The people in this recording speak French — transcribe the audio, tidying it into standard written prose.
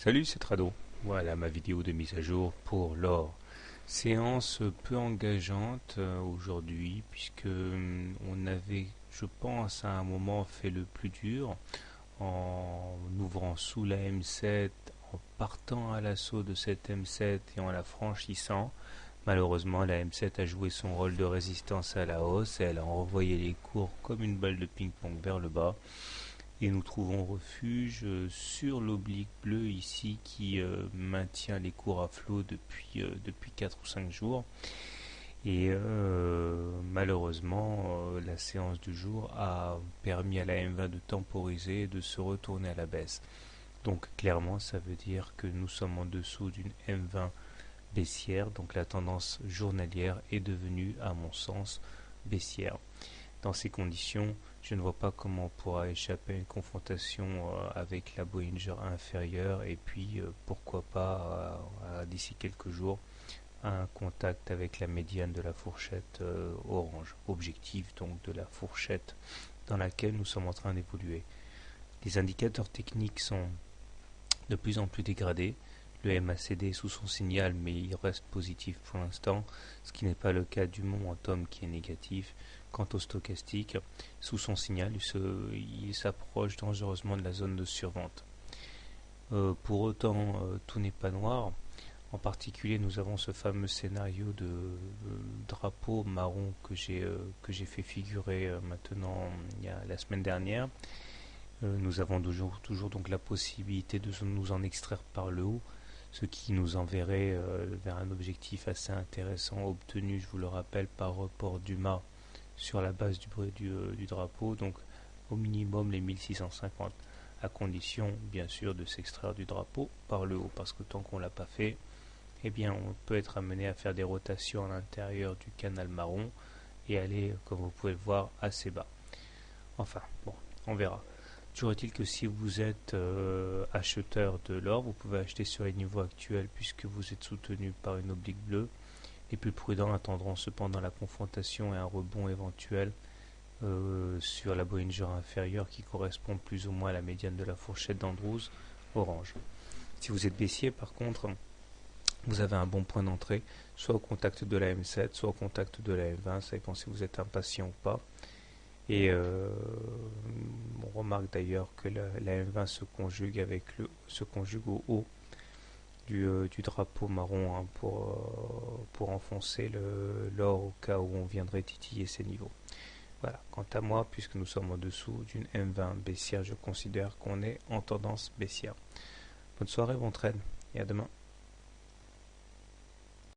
Salut, c'est Trado. Voilà ma vidéo de mise à jour pour l'or. Séance peu engageante aujourd'hui puisque on avait, je pense, à un moment fait le plus dur en ouvrant sous la M7, en partant à l'assaut de cette M7 et en la franchissant. Malheureusement, la M7 a joué son rôle de résistance à la hausse et elle a envoyé les cours comme une balle de ping-pong vers le bas. Et nous trouvons refuge sur l'oblique bleu ici qui maintient les cours à flot depuis 4 ou 5 jours. Et malheureusement, la séance du jour a permis à la M20 de temporiser et de se retourner à la baisse. Donc clairement, ça veut dire que nous sommes en dessous d'une M20 baissière. Donc la tendance journalière est devenue, à mon sens, baissière. Dans ces conditions, je ne vois pas comment on pourra échapper à une confrontation avec la Bollinger inférieure et puis pourquoi pas d'ici quelques jours un contact avec la médiane de la fourchette orange, objectif donc de la fourchette dans laquelle nous sommes en train d'évoluer. Les indicateurs techniques sont de plus en plus dégradés. Le MACD est sous son signal mais il reste positif pour l'instant, ce qui n'est pas le cas du momentum qui est négatif. Quant au stochastique, sous son signal, il s'approche dangereusement de la zone de survente. Pour autant, tout n'est pas noir. En particulier, nous avons ce fameux scénario de drapeau marron que j'ai fait figurer maintenant la semaine dernière. Nous avons toujours donc la possibilité de nous en extraire par le haut, ce qui nous enverrait vers un objectif assez intéressant obtenu, je vous le rappelle, par report du mât sur la base du drapeau, donc au minimum les 1650, à condition bien sûr de s'extraire du drapeau par le haut, parce que tant qu'on ne l'a pas fait, eh bien on peut être amené à faire des rotations à l'intérieur du canal marron et aller, comme vous pouvez le voir, assez bas. Enfin, bon, on verra. Toujours est-il que si vous êtes acheteur de l'or, vous pouvez acheter sur les niveaux actuels puisque vous êtes soutenu par une oblique bleue. Les plus prudents attendront cependant la confrontation et un rebond éventuel sur la Bollinger inférieure qui correspond plus ou moins à la médiane de la fourchette d'Andrews orange. Si vous êtes baissier, par contre, vous avez un bon point d'entrée, soit au contact de la M7, soit au contact de la M20, ça dépend si vous êtes impatient ou pas. Et on remarque d'ailleurs que la M20 se conjugue au haut du drapeau marron pour enfoncer l'or au cas où on viendrait titiller ces niveaux. Voilà, quant à moi, puisque nous sommes en dessous d'une M20 baissière, je considère qu'on est en tendance baissière. Bonne soirée, bon trade et à demain.